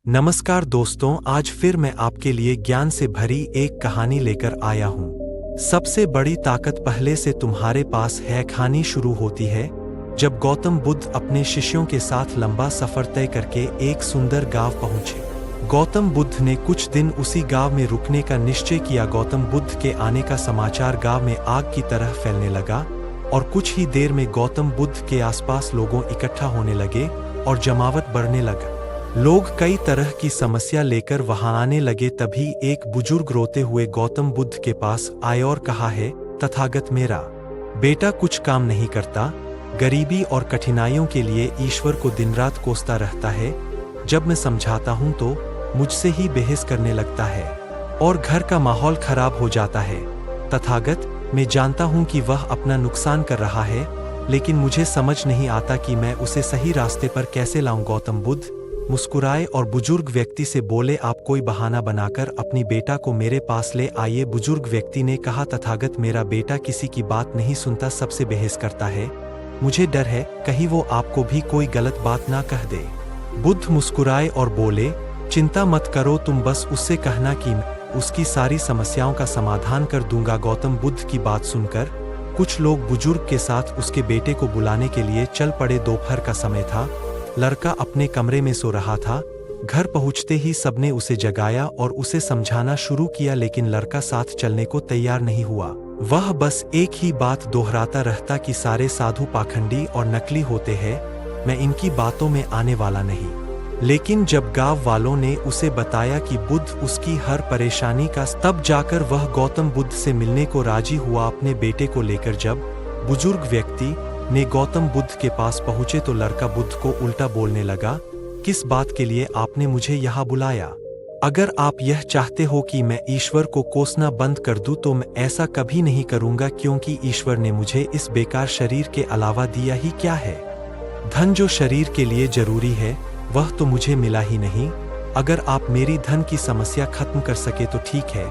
नमस्कार दोस्तों, आज फिर मैं आपके लिए ज्ञान से भरी एक कहानी लेकर आया हूँ। सबसे बड़ी ताकत पहले से तुम्हारे पास है। कहानी शुरू होती है जब गौतम बुद्ध अपने शिष्यों के साथ लंबा सफर तय करके एक सुंदर गांव पहुंचे। गौतम बुद्ध ने कुछ दिन उसी गांव में रुकने का निश्चय किया। गौतम बुद्ध के आने का समाचार गांव में आग की तरह फैलने लगा और कुछ ही देर में गौतम बुद्ध के आसपास लोगों इकट्ठा होने लगे और जमावट बढ़ने लगा। लोग कई तरह की समस्या लेकर वहां आने लगे। तभी एक बुजुर्ग रोते हुए गौतम बुद्ध के पास आए और कहा है, तथागत, मेरा बेटा कुछ काम नहीं करता, गरीबी और कठिनाइयों के लिए ईश्वर को दिन रात कोसता रहता है। जब मैं समझाता हूं तो मुझसे ही बहस करने लगता है और घर का माहौल खराब हो जाता है। तथागत, मैं जानता हूं कि वह अपना नुकसान कर रहा है, लेकिन मुझे समझ नहीं आता कि मैं उसे सही रास्ते पर कैसे लाऊं। गौतम बुद्ध मुस्कुराए और बुजुर्ग व्यक्ति से बोले, आप कोई बहाना बनाकर अपनी बेटा को मेरे पास ले आइए। बुजुर्ग व्यक्ति ने कहा, तथागत, मेरा बेटा किसी की बात नहीं सुनता, सबसे बहस करता है। मुझे डर है कहीं वो आपको भी कोई गलत बात ना कह दे। बुद्ध मुस्कुराए और बोले, चिंता मत करो, तुम बस उससे कहना कि मैं उसकी सारी समस्याओं का समाधान कर दूंगा। गौतम बुद्ध की बात सुनकर कुछ लोग बुजुर्ग के साथ उसके बेटे को बुलाने के लिए चल पड़े। दोपहर का समय था, लड़का अपने कमरे में सो रहा था। घर पहुंचते ही सबने उसे जगाया और उसे समझाना शुरू किया, लेकिन लड़का साथ चलने को तैयार नहीं हुआ। वह बस एक ही बात दोहराता रहता कि सारे साधु पाखंडी और नकली होते हैं, मैं इनकी बातों में आने वाला नहीं। लेकिन जब गांव वालों ने उसे बताया कि बुद्ध उसकी हर परेशानी का, तब जाकर वह गौतम बुद्ध से मिलने को राजी हुआ अपने बेटे को लेकर। जब बुजुर्ग व्यक्ति ने गौतम बुद्ध के पास पहुंचे तो लड़का बुद्ध को उल्टा बोलने लगा, किस बात के लिए आपने मुझे यहाँ बुलाया? अगर आप यह चाहते हो कि मैं ईश्वर को कोसना बंद कर दूं तो मैं ऐसा कभी नहीं करूंगा, क्योंकि ईश्वर ने मुझे इस बेकार शरीर के अलावा दिया ही क्या है। धन जो शरीर के लिए जरूरी है वह तो मुझे मिला ही नहीं। अगर आप मेरी धन की समस्या खत्म कर सके तो ठीक है,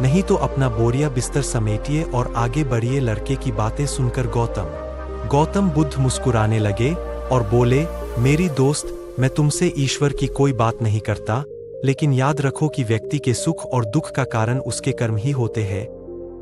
नहीं तो अपना बोरिया बिस्तर समेटिए और आगे बढ़िए। लड़के की बातें सुनकर गौतम बुद्ध मुस्कुराने लगे और बोले, मेरी दोस्त, मैं तुमसे ईश्वर की कोई बात नहीं करता, लेकिन याद रखो कि व्यक्ति के सुख और दुख का कारण उसके कर्म ही होते हैं।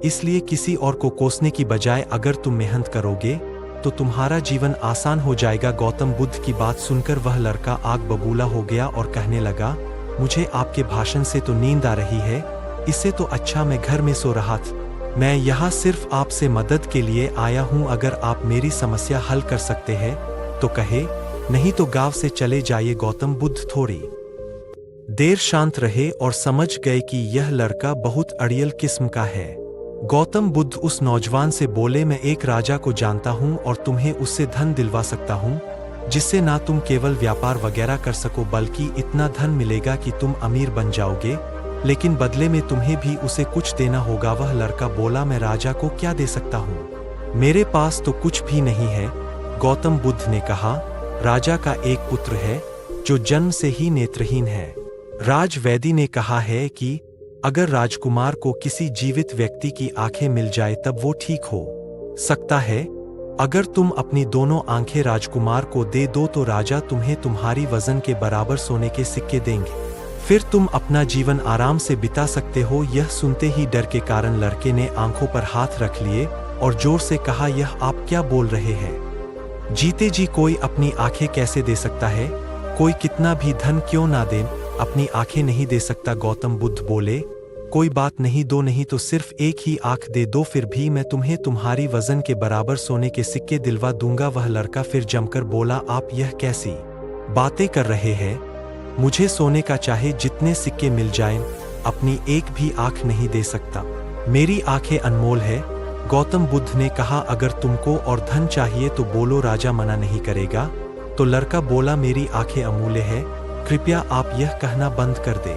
इसलिए किसी और को कोसने की बजाय अगर तुम मेहनत करोगे तो तुम्हारा जीवन आसान हो जाएगा। गौतम बुद्ध की बात सुनकर वह लड़का आग बबूला हो गया और कहने लगा, मुझे आपके भाषण से तो नींद आ रही है, इससे तो अच्छा मैं घर में सो रहा था। मैं यहाँ सिर्फ आपसे मदद के लिए आया हूँ, अगर आप मेरी समस्या हल कर सकते हैं तो कहे, नहीं तो गांव से चले जाइए। गौतम बुद्ध थोड़ी देर शांत रहे और समझ गए कि यह लड़का बहुत अड़ियल किस्म का है। गौतम बुद्ध उस नौजवान से बोले, मैं एक राजा को जानता हूँ और तुम्हें उससे धन दिलवा सकता हूँ, जिससे ना तुम केवल व्यापार वगैरह कर सको बल्कि इतना धन मिलेगा कि तुम अमीर बन जाओगे, लेकिन बदले में तुम्हें भी उसे कुछ देना होगा। वह लड़का बोला, मैं राजा को क्या दे सकता हूँ, मेरे पास तो कुछ भी नहीं है। गौतम बुद्ध ने कहा, राजा का एक पुत्र है जो जन्म से ही नेत्रहीन है। राजवैदी ने कहा है कि अगर राजकुमार को किसी जीवित व्यक्ति की आंखें मिल जाए तब वो ठीक हो सकता है। अगर तुम अपनी दोनों आंखें राजकुमार को दे दो तो राजा तुम्हें तुम्हारी वजन के बराबर सोने के सिक्के देंगे, फिर तुम अपना जीवन आराम से बिता सकते हो। यह सुनते ही डर के कारण लड़के ने आंखों पर हाथ रख लिए और जोर से कहा, यह आप क्या बोल रहे हैं? जीते जी कोई अपनी आंखें कैसे दे सकता है? कोई कितना भी धन क्यों ना दे, अपनी आंखें नहीं दे सकता। गौतम बुद्ध बोले, कोई बात नहीं, दो नहीं तो सिर्फ एक ही आंख दे दो, फिर भी मैं तुम्हें तुम्हारी वजन के बराबर सोने के सिक्के दिलवा दूंगा। वह लड़का फिर जमकर बोला, आप यह कैसी बातें कर रहे हैं? मुझे सोने का चाहे जितने सिक्के मिल जाएं, अपनी एक भी आंख नहीं दे सकता, मेरी आंखें अनमोल है। गौतम बुद्ध ने कहा, अगर तुमको और धन चाहिए तो बोलो, राजा मना नहीं करेगा। तो लड़का बोला, मेरी आंखें अमूल्य है, कृपया आप यह कहना बंद कर दे,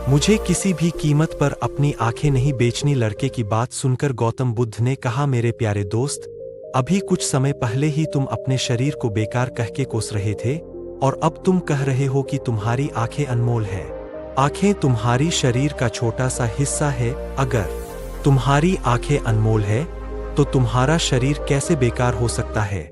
मुझे किसी भी कीमत पर अपनी आंखें नहीं बेचनी। लड़के की बात सुनकर गौतम बुद्ध ने कहा, मेरे प्यारे दोस्त, अभी कुछ समय पहले ही तुम अपने शरीर को बेकार कह के कोस रहे थे और अब तुम कह रहे हो कि तुम्हारी आंखें अनमोल है। आंखें तुम्हारी शरीर का छोटा सा हिस्सा है। अगर तुम्हारी आंखें अनमोल है तो तुम्हारा शरीर कैसे बेकार हो सकता है?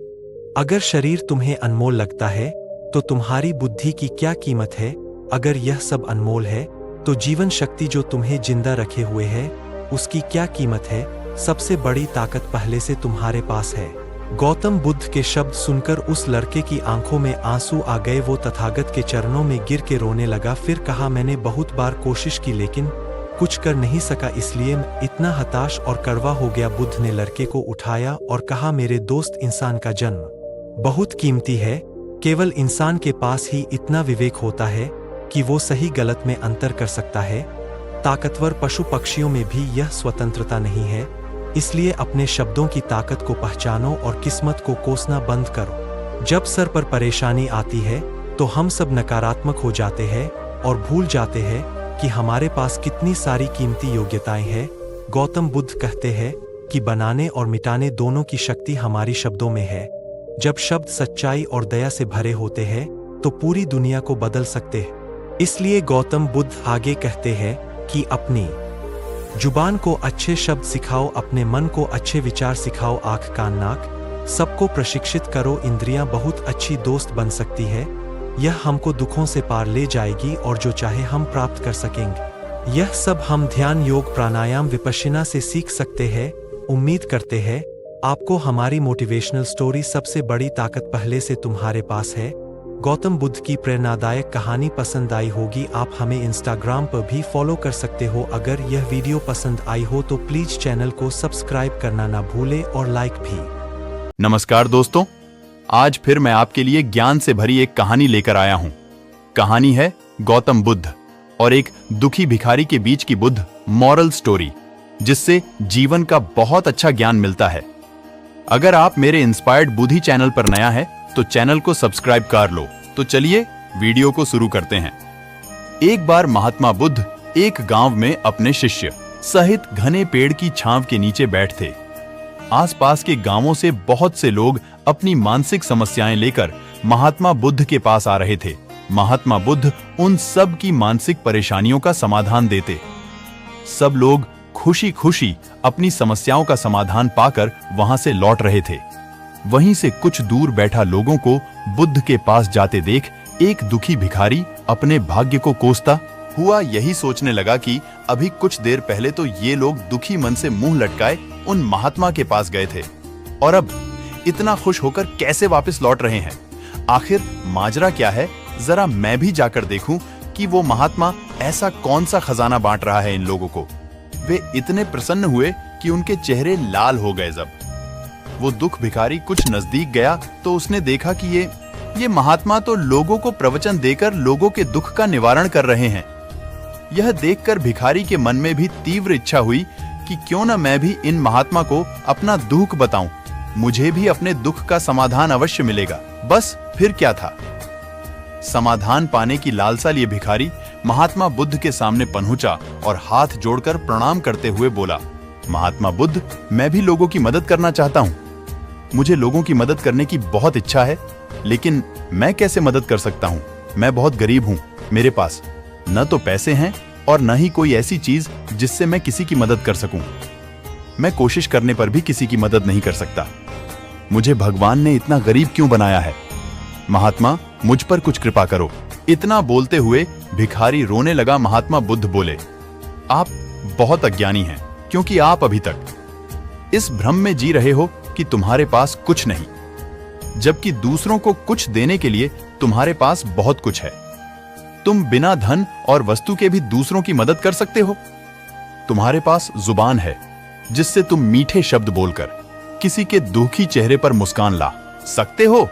अगर शरीर तुम्हें अनमोल लगता है तो तुम्हारी बुद्धि की क्या कीमत है? अगर यह सब अनमोल है तो जीवन शक्ति जो तुम्हें जिंदा रखे हुए है उसकी क्या कीमत है। सबसे बड़ी ताकत पहले से तुम्हारे पास है। गौतम बुद्ध के शब्द सुनकर उस लड़के की आंखों में आंसू आ गए। वो तथागत के चरणों में गिर के रोने लगा। फिर कहा, मैंने बहुत बार कोशिश की लेकिन कुछ कर नहीं सका, इसलिए इतना हताश और कड़वा हो गया। बुद्ध ने लड़के को उठाया और कहा, मेरे दोस्त, इंसान का जन्म बहुत कीमती है। केवल इंसान के पास ही इतना विवेक होता है कि वो सही गलत में अंतर कर सकता है। ताकतवर पशु पक्षियों में भी यह स्वतंत्रता नहीं है। इसलिए अपने शब्दों की ताकत को पहचानो और किस्मत को कोसना बंद करो। जब सर पर परेशानी आती है तो हम सब नकारात्मक हो जाते हैं और भूल जाते हैं कि हमारे पास कितनी सारी कीमती योग्यताएं हैं। गौतम बुद्ध कहते हैं कि बनाने और मिटाने दोनों की शक्ति हमारी शब्दों में है। जब शब्द सच्चाई और दया से भरे होते हैं तो पूरी दुनिया को बदल सकते हैं। इसलिए गौतम बुद्ध आगे कहते हैं कि अपनी जुबान को अच्छे शब्द सिखाओ, अपने मन को अच्छे विचार सिखाओ, आंख कान नाक सबको प्रशिक्षित करो। इंद्रियां बहुत अच्छी दोस्त बन सकती है। यह हमको दुखों से पार ले जाएगी और जो चाहे हम प्राप्त कर सकेंगे। यह सब हम ध्यान, योग, प्राणायाम, विपश्यना से सीख सकते हैं। उम्मीद करते हैं आपको हमारी मोटिवेशनल स्टोरी सबसे बड़ी ताकत पहले से तुम्हारे पास है गौतम बुद्ध की प्रेरणादायक कहानी पसंद आई होगी। आप हमें इंस्टाग्राम पर भी फॉलो कर सकते हो। अगर यह वीडियो पसंद आई हो तो प्लीज चैनल को सब्सक्राइब करना ना भूले और लाइक भी। नमस्कार दोस्तों, आज फिर मैं आपके लिए ज्ञान से भरी एक कहानी लेकर आया हूं। कहानी है गौतम बुद्ध और एक दुखी भिखारी के बीच की बुद्ध मॉरल स्टोरी, जिससे जीवन का बहुत अच्छा ज्ञान मिलता है। अगर आप मेरे इंस्पायर्ड बुद्धि चैनल पर नया है तो चैनल को सब्सक्राइब कर लो। तो चलिए वीडियो को शुरू करते हैं। एक बार महात्मा बुद्ध एक गांव में अपने शिष्य सहित घने पेड़ की छांव के नीचे बैठे। आसपास के गांवों से बहुत से लोग अपनी मानसिक समस्याएं लेकर महात्मा बुद्ध के पास आ रहे थे। महात्मा बुद्ध उन सब की मानसिक परेशानियों का समाधान देते। सब लोग खुशी खुशी अपनी समस्याओं का समाधान पाकर वहां से लौट रहे थे। वहीं से कुछ दूर बैठा लोगों को बुद्ध के पास जाते देख एक दुखी भिखारी अपने भाग्य को कोसता हुआ यही सोचने लगा कि अभी कुछ देर पहले तो ये लोग दुखी मन से मुंह लटकाए उन महात्मा के पास गए थे और अब इतना खुश होकर कैसे वापस लौट रहे हैं। आखिर माजरा क्या है, जरा मैं भी जाकर देखूं कि वो महात्मा ऐसा कौन सा खजाना बांट रहा है इन लोगों को। वे इतने प्रसन्न हुए कि उनके चेहरे लाल हो गए। जब वो दुख भिखारी कुछ नजदीक गया तो उसने देखा कि ये महात्मा तो लोगों को प्रवचन देकर लोगों के दुख का निवारण कर रहे हैं। यह देखकर भिखारी के मन में भी तीव्र इच्छा हुई कि क्यों न मैं भी इन महात्मा को अपना दुख बताऊं, मुझे भी अपने दुख का समाधान अवश्य मिलेगा। बस फिर क्या था, समाधान पाने की लालसा लिए भिखारी महात्मा बुद्ध के सामने पहुंचा और हाथ जोड़कर प्रणाम करते हुए बोला, महात्मा बुद्ध, मैं भी लोगों की मदद करना चाहता हूं। मुझे लोगों की मदद करने की बहुत इच्छा है, लेकिन मैं कैसे मदद कर सकता हूं? मैं बहुत गरीब हूं। मेरे पास न तो पैसे हैं और न ही कोई ऐसी चीज जिससे मैं किसी की मदद कर सकूं। मैं कोशिश करने पर भी किसी की मदद नहीं कर सकता। मुझे भगवान ने इतना गरीब क्यों बनाया है? महात्मा, मुझ पर कुछ कृपा करो। इतना बोलते हुए भिखारी रोने लगा। महात्मा बुद्ध बोले, आप बहुत अज्ञानी हैं, क्योंकि आप अभी तक इस भ्रम में जी रहे हो कि तुम्हारे पास कुछ नहीं, जबकि दूसरों को कुछ देने के लिए तुम्हारे पास बहुत कुछ है। तुम बिना धन और वस्तु के भी दूसरों की मदद कर सकते हो। तुम्हारे पास जुबान है जिससे तुम मीठे शब्द बोलकर किसी के दुखी चेहरे पर मुस्कान ला सकते हो।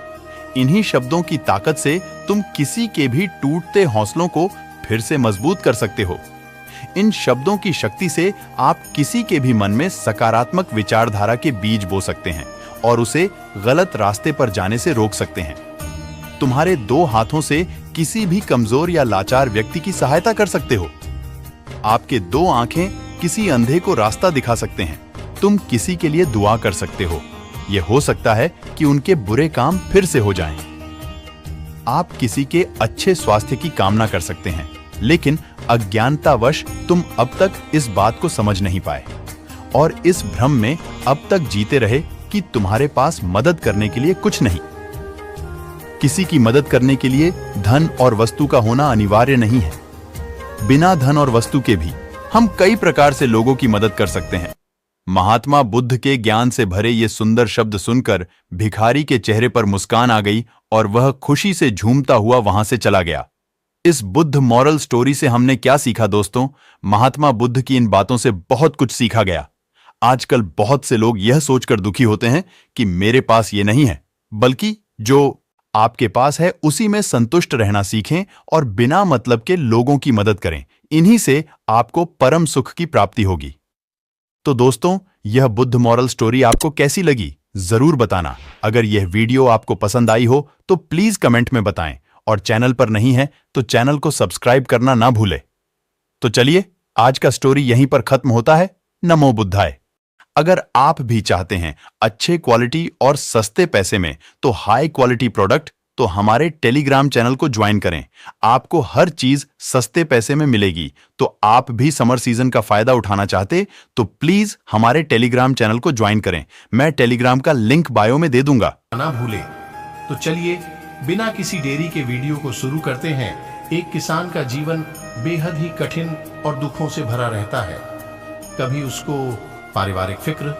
इन्हीं शब्दों की ताकत से तुम किसी के भी टूटते हौसलों को फिर से मजबूत कर सकते हो। इन शब्दों की शक्ति से आप किसी के भी मन में सकारात्मक विचारधारा के बीज बो सकते हैं और उसे गलत रास्ते पर जाने से रोक सकते हैं। तुम्हारे दो हाथों से किसी भी कमजोर या लाचार व्यक्ति की सहायता कर सकते हो। आपके दो आंखें किसी अंधे को रास्ता दिखा सकते हैं। तुम किसी के लिए दुआ कर सकते हो। यह हो सकता है कि उनके बुरे काम फिर से हो जाएं। आप किसी के अच्छे स्वास्थ्य की कामना कर सकते हैं, लेकिन अज्ञानतावश तुम अब तक इस बात को समझ नहीं पाए और इस भ्रम में अब तक जीते रहे कि तुम्हारे पास मदद करने के लिए कुछ नहीं। किसी की मदद करने के लिए धन और वस्तु का होना अनिवार्य नहीं है। बिना धन और वस्तु के भी हम कई प्रकार से लोगों की मदद कर सकते हैं। महात्मा बुद्ध के ज्ञान से भरे ये सुंदर शब्द सुनकर भिखारी के चेहरे पर मुस्कान आ गई और वह खुशी से झूमता हुआ वहां से चला गया। इस बुद्ध मॉरल स्टोरी से हमने क्या सीखा दोस्तों? महात्मा बुद्ध की इन बातों से बहुत कुछ सीखा गया। आजकल बहुत से लोग यह सोचकर दुखी होते हैं कि मेरे पास ये नहीं है, बल्कि जो आपके पास है उसी में संतुष्ट रहना सीखें और बिना मतलब के लोगों की मदद करें। इन्हीं से आपको परम सुख की प्राप्ति होगी। तो दोस्तों, यह बुद्ध मॉरल स्टोरी आपको कैसी लगी जरूर बताना। अगर यह वीडियो आपको पसंद आई हो तो प्लीज कमेंट में बताएं और चैनल पर नहीं है तो चैनल को सब्सक्राइब करना ना भूलें। तो चलिए, आज का स्टोरी यहीं पर खत्म होता है। नमो बुद्धाय। अगर आप भी चाहते हैं अच्छे क्वालिटी और सस्ते पैसे में तो हाई क्वालिटी प्रोडक्ट, तो हमारे टेलीग्राम चैनल को ज्वाइन करें। आपको हर चीज सस्ते पैसे में मिलेगी। तो आप भी समर सीजन का फायदा उठाना चाहते तो प्लीज हमारे टेलीग्राम चैनल को ज्वाइन करें। मैं टेलीग्राम का लिंक बायो में दे दूंगा। ना भूले। तो चलिए, बिना किसी देरी के वीडियो को शुरू करते हैं। एक किसान का जीवन बेहद ही कठिन और दुखों से भरा रहता है। कभी उसको पारिवारिक फिक्र,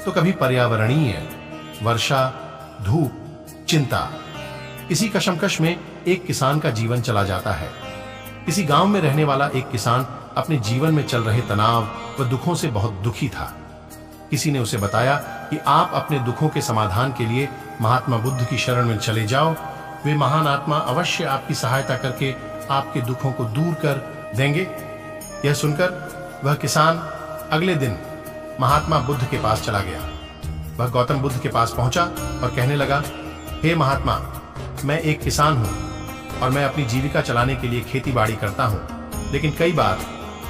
तो कभी पर्यावरणीय, वर्षा, धूप, चिंता। इसी कशमकश में एक किसान का जीवन चला जाता है। किसी गांव में रहने वाला एक किसान अपने जीवन में चल रहे तनाव व दुखों से बहुत दुखी था। किसी ने उसे बताया कि आप अपने दुखों के समाधान के लिए महात्मा बुद्ध की शरण में चले जाओ। वे महान आत्मा अवश्य आपकी सहायता करके आपके दुखों को दूर कर देंगे। यह सुनकर वह किसान अगले दिन महात्मा बुद्ध के पास चला गया। वह गौतम बुद्ध के पास पहुंचा और कहने लगा, हे महात्मा, मैं एक किसान हूं और मैं अपनी जीविका चलाने के लिए खेती बाड़ी करता हूं, लेकिन कई बार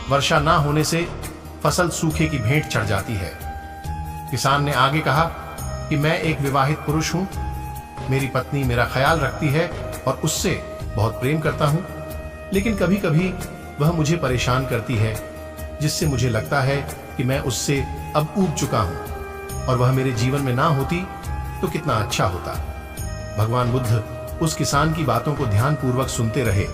वर्षा ना होने से फसल सूखे की भेंट चढ़ जाती है। किसान ने आगे कहा कि मैं एक विवाहित पुरुष हूं, मेरी पत्नी मेरा ख्याल रखती है और उससे बहुत प्रेम करता हूं, लेकिन कभी कभी वह मुझे परेशान करती है, जिससे मुझे लगता है कि मैं उससे अब ऊब चुका हूं और वह मेरे जीवन में ना होती तो कितना अच्छा होता। भगवान बुद्ध उस किसान की बातों को ध्यानपूर्वक सुनते रहे।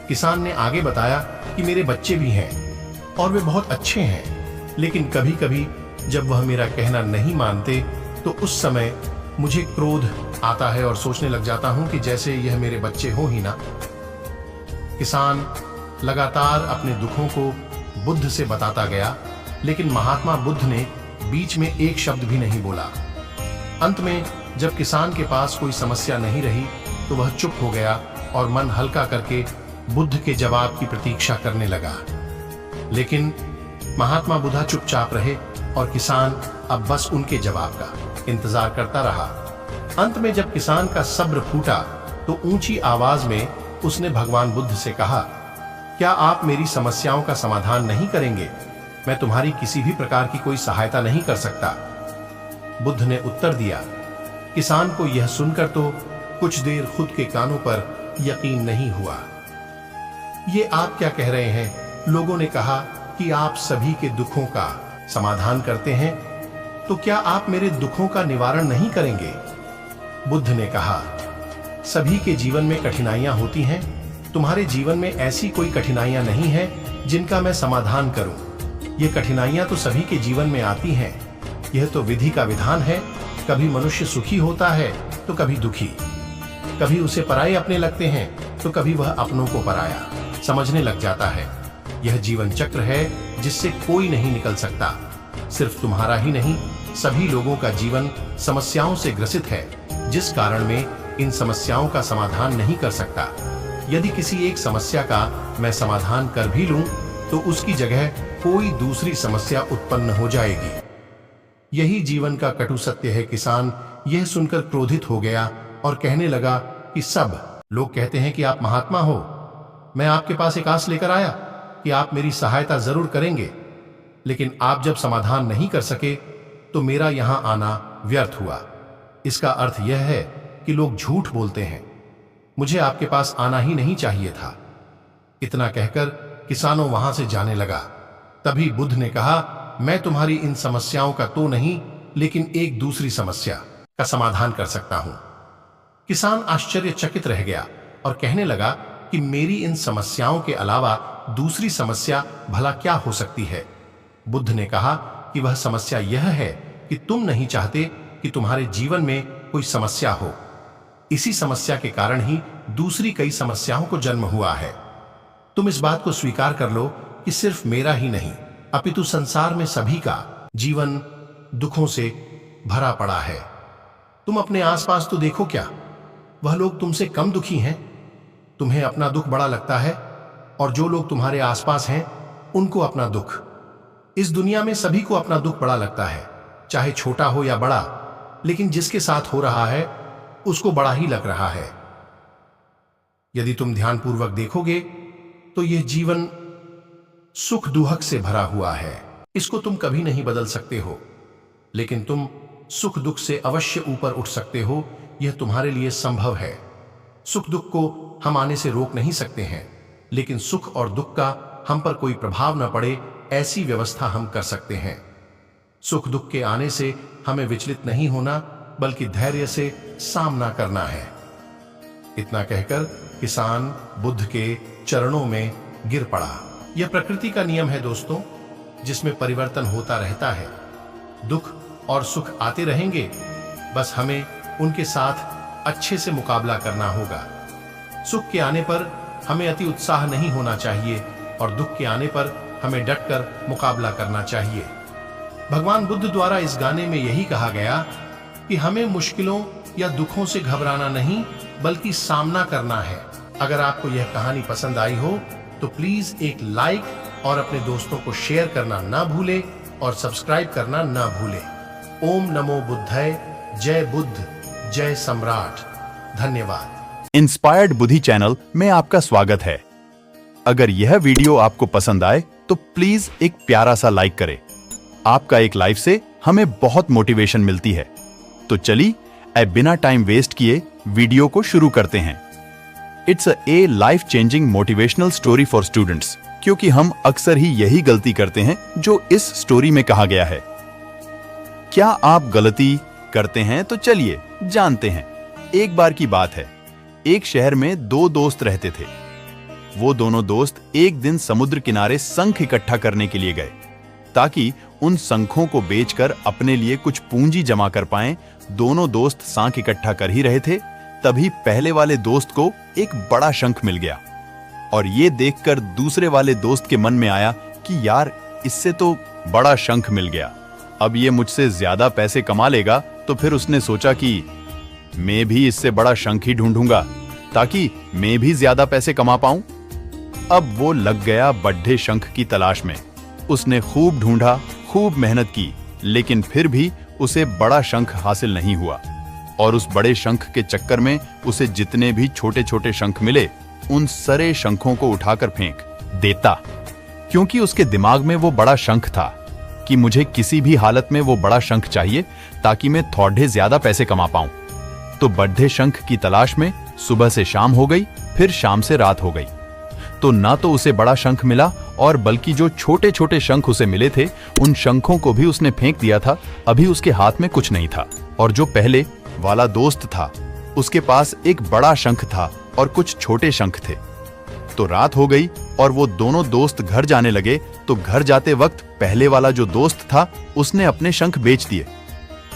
किसान ने आगे बताया कि मेरे बच्चे भी हैं और वे बहुत अच्छे हैं, लेकिन कभी कभी जब वह मेरा कहना नहीं मानते तो उस समय मुझे क्रोध आता है और सोचने लग जाता हूं कि जैसे यह मेरे बच्चे हो ही ना। किसान लगातार अपने दुखों को बुद्ध से बताता गया, लेकिन महात्मा बुद्ध ने बीच में एक शब्द भी नहीं बोला। अंत में जब किसान के पास कोई समस्या नहीं रही तो वह चुप हो गया और मन हल्का करके बुद्ध के जवाब की प्रतीक्षा करने लगा। लेकिन महात्मा बुद्ध चुपचाप रहे और किसान अब बस उनके जवाब का इंतजार करता रहा। अंत में जब किसान का सब्र फूटा तो ऊंची आवाज में उसने भगवान बुद्ध से कहा, क्या आप मेरी समस्याओं का समाधान नहीं करेंगे? मैं तुम्हारी किसी भी प्रकार की कोई सहायता नहीं कर सकता। बुद्ध ने उत्तर दिया। किसान को यह सुनकर तो कुछ देर खुद के कानों पर यकीन नहीं हुआ। ये आप क्या कह रहे हैं? लोगों ने कहा कि आप सभी के दुखों का समाधान करते हैं, तो क्या आप मेरे दुखों का निवारण नहीं करेंगे? बुद्ध ने कहा, सभी के जीवन में कठिनाइयां होती हैं। तुम्हारे जीवन में ऐसी कोई कठिनाइयां नहीं है जिनका मैं समाधान करूं। ये कठिनाइयां तो सभी के जीवन में आती हैं। यह तो विधि का विधान है। कभी मनुष्य सुखी होता है तो कभी दुखी, कभी उसे पराये अपने लगते हैं तो कभी वह अपनों को पराया समझने लग जाता है। यह जीवन चक्र है जिससे कोई नहीं निकल सकता। सिर्फ तुम्हारा ही नहीं, सभी लोगों का जीवन समस्याओं से ग्रसित है, जिस कारण में इन समस्याओं का समाधान नहीं कर सकता। यदि किसी एक समस्या का मैं समाधान कर भी लूं तो उसकी जगह कोई दूसरी समस्या उत्पन्न हो जाएगी। यही जीवन का कटु सत्य है। किसान यह सुनकर क्रोधित हो गया और कहने लगा कि सब लोग कहते हैं कि आप महात्मा हो। मैं आपके पास एक आस लेकर आया कि आप मेरी सहायता जरूर करेंगे, लेकिन आप जब समाधान नहीं कर सके तो मेरा यहां आना व्यर्थ हुआ। इसका अर्थ यह है कि लोग झूठ बोलते हैं। मुझे आपके पास आना ही नहीं चाहिए था। इतना कहकर किसानों वहां से जाने लगा। तभी बुद्ध ने कहा, मैं तुम्हारी इन समस्याओं का तो नहीं, लेकिन एक दूसरी समस्या का समाधान कर सकता हूं। किसान आश्चर्यचकित रह गया और कहने लगा कि मेरी इन समस्याओं के अलावा दूसरी समस्या भला क्या हो सकती है। बुद्ध ने कहा कि वह समस्या यह है कि तुम नहीं चाहते कि तुम्हारे जीवन में कोई समस्या हो। इसी समस्या के कारण ही दूसरी कई समस्याओं को जन्म हुआ है। तुम इस बात को स्वीकार कर लो कि सिर्फ मेरा ही नहीं अपितु संसार में सभी का जीवन दुखों से भरा पड़ा है। तुम अपने आसपास तो देखो, क्या वह लोग तुमसे कम दुखी हैं? तुम्हें अपना दुख बड़ा लगता है और जो लोग तुम्हारे आसपास हैं उनको अपना दुख। इस दुनिया में सभी को अपना दुख बड़ा लगता है, चाहे छोटा हो या बड़ा, लेकिन जिसके साथ हो रहा है उसको बड़ा ही लग रहा है। यदि तुम ध्यानपूर्वक देखोगे तो यह जीवन सुख दुहक से भरा हुआ है। इसको तुम कभी नहीं बदल सकते हो, लेकिन तुम सुख दुख से अवश्य ऊपर उठ सकते हो। यह तुम्हारे लिए संभव है। सुख दुख को हम आने से रोक नहीं सकते हैं, लेकिन सुख और दुख का हम पर कोई प्रभाव न पड़े ऐसी व्यवस्था हम कर सकते हैं। सुख दुख के आने से हमें विचलित नहीं होना, बल्कि धैर्य से सामना करना है। इतना कहकर किसान बुद्ध के चरणों में गिर पड़ा। यह प्रकृति का नियम है दोस्तों, जिसमें परिवर्तन होता रहता है। दुख और सुख आते रहेंगे, बस हमें उनके साथ अच्छे से मुकाबला करना होगा। सुख के आने पर हमें अति उत्साह नहीं होना चाहिए और दुख के आने पर हमें डटकर मुकाबला करना चाहिए। भगवान बुद्ध द्वारा इस गाने में यही कहा गया कि हमें मुश्किलों या दुखों से घबराना नहीं, बल्कि सामना करना है। अगर आपको यह कहानी पसंद आई हो तो प्लीज एक लाइक और अपने दोस्तों को शेयर करना ना भूले और सब्सक्राइब करना ना भूले। ओम नमो बुद्धाय। जय बुद्ध, जय सम्राट। धन्यवाद। इंस्पायर्ड बुद्धि चैनल में आपका स्वागत है। अगर यह वीडियो आपको पसंद आए तो प्लीज एक प्यारा सा लाइक करें। आपका एक लाइक से हमें बहुत मोटिवेशन मिलती है। तो चलिए बिना टाइम वेस्ट किए वीडियो को शुरू करते हैं। It's a life changing motivational story for students, क्योंकि हम अक्सर ही यही गलती करते हैं जो इस स्टोरी में कहा गया है। क्या आप गलती करते हैं? तो चलिए जानते हैं। एक बार की बात है, एक शहर में दो दोस्त रहते थे। वो दोनों दोस्त एक दिन समुद्र किनारे शंख इकट्ठा करने के लिए गए, ताकि उन शंखों को बेचकर अपने लिए कुछ पूंजी जमा कर पाएं। दोनों दोस्त शंख इकट्ठा कर ही रहे थे, तभी पहले वाले दोस्त को एक बड़ा शंख मिल गया और ये देखकर दूसरे वाले दोस्त के मन में आया कि यार, इससे तो बड़ा शंख मिल गया, अब ये मुझसे ज्यादा पैसे कमा लेगा। तो फिर उसने सोचा कि मैं भी इससे बड़ा शंख ही ढूंढूंगा ताकि मैं भी ज्यादा पैसे कमा पाऊं। अब वो लग गया बड्ढे शंख की तलाश में। उसने खूब ढूंढा, खूब मेहनत की, लेकिन फिर भी उसे बड़ा शंख हासिल नहीं हुआ। और उस बड़े शंख के चक्कर में उसे जितने भी छोटे छोटे शंख मिले, उन सारे शंखों को उठाकर फेंक देता, क्योंकि उसके दिमाग में वो बड़ा शंख था कि मुझे किसी भी हालत में वो बड़ा शंख चाहिए ताकि मैं थोड़े ज्यादा पैसे कमा पाऊं। तो बड्ढे शंख की तलाश में सुबह से शाम हो गई, फिर शाम से रात हो गई। तो ना तो उसे बड़ा शंख मिला, और बल्कि जो छोटे छोटे शंख उसे मिले थे उन शंखों को भी उसने फेंक दिया था। अभी उसके हाथ में कुछ नहीं था। और जो पहले वाला दोस्त था उसके पास एक बड़ा शंख था और कुछ छोटे शंख थे। तो रात हो गई और वो दोनों दोस्त घर जाने लगे। तो घर जाते वक्त पहले वाला जो दोस्त था उसने अपने शंख बेच दिए।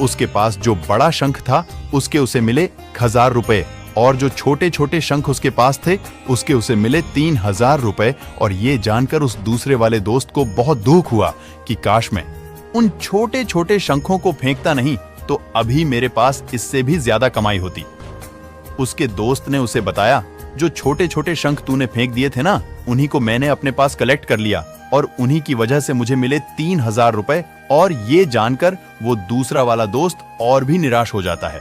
उसके पास जो बड़ा शंख था उसके उसे मिले 1000 रुपए, और जो छोटे छोटे शंख उसके पास थे उसके उसे मिले 3000 रुपए। और ये जानकर उस दूसरे वाले दोस्त को बहुत दुख हुआ कि काश मैं उन छोटे छोटे शंखों को फेंकता नहीं तो अभी मेरे पास इससे भी ज्यादा कमाई होती। उसके दोस्त ने उसे बताया, जो छोटे छोटे शंख तूने फेंक दिए थे ना, उन्हीं को मैंने अपने पास कलेक्ट कर लिया और उन्हीं की वजह से मुझे मिले 3000 रुपए। और ये जानकर वो दूसरा वाला दोस्त और भी निराश हो जाता है।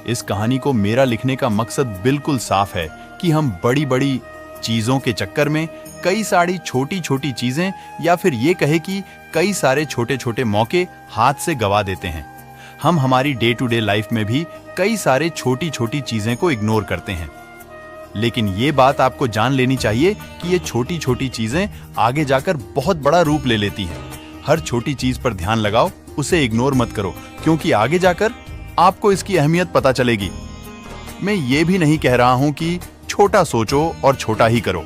इस कहानी को मेरा लिखने का मकसद बिल्कुल साफ है कि हम बड़ी बड़ी चीजों के चक्कर में कई सारी छोटी छोटी चीजें, या फिर ये कहे कि कई सारे छोटे छोटे मौके हाथ से गवा देते हैं। हम हमारी डे टू डे लाइफ में भी कई सारे छोटी छोटी चीजें को इग्नोर करते हैं। लेकिन ये बात आपको जान लेनी चाहिए कि ये छोटी छोटी चीजें आगे जाकर बहुत बड़ा रूप ले लेती हैं। हर छोटी चीज पर ध्यान लगाओ, उसे इग्नोर मत करो, क्योंकि आगे जाकर आपको इसकी अहमियत पता चलेगी। मैं ये भी नहीं कह रहा हूं कि छोटा सोचो और छोटा ही करो।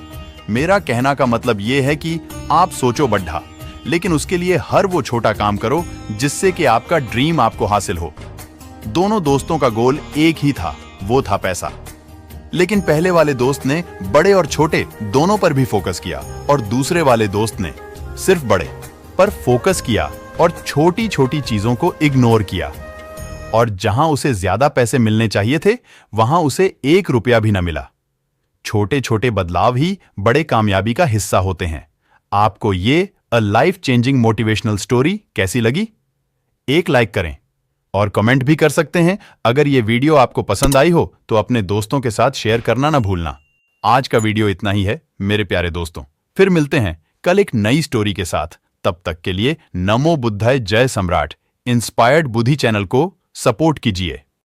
मेरा कहना का मतलब ये है कि आप सोचो बड्ढा, लेकिन उसके लिए हर वो छोटा काम करो जिससे कि आपका ड्रीम आपको हासिल हो। दोनों दोस्तों का गोल एक ही था, वो था पैसा। लेकिन पहले वाले दोस्त ने बड़े और छोटे दोनों पर भी फोकस किया और दूसरे वाले दोस्त ने सिर्फ बड़े पर फोकस किया और छोटी छोटी चीजों को इग्नोर किया। और जहां उसे ज्यादा पैसे मिलने चाहिए थे, वहां उसे 1 रुपया भी न मिला। छोटे छोटे बदलाव ही बड़े कामयाबी का हिस्सा होते हैं। आपको ये a life changing motivational story कैसी लगी? एक लाइक करें और कमेंट भी कर सकते हैं। अगर ये वीडियो आपको पसंद आई हो तो अपने दोस्तों के साथ शेयर करना ना भूलना। आज का वीडियो इतना ही है मेरे प्यारे दोस्तों। फिर मिलते हैं कल एक नई स्टोरी के साथ। तब तक के लिए नमो बुद्धाय जय सम्राट इंस्पायर्ड बुद्धि चैनल को सपोर्ट कीजिए।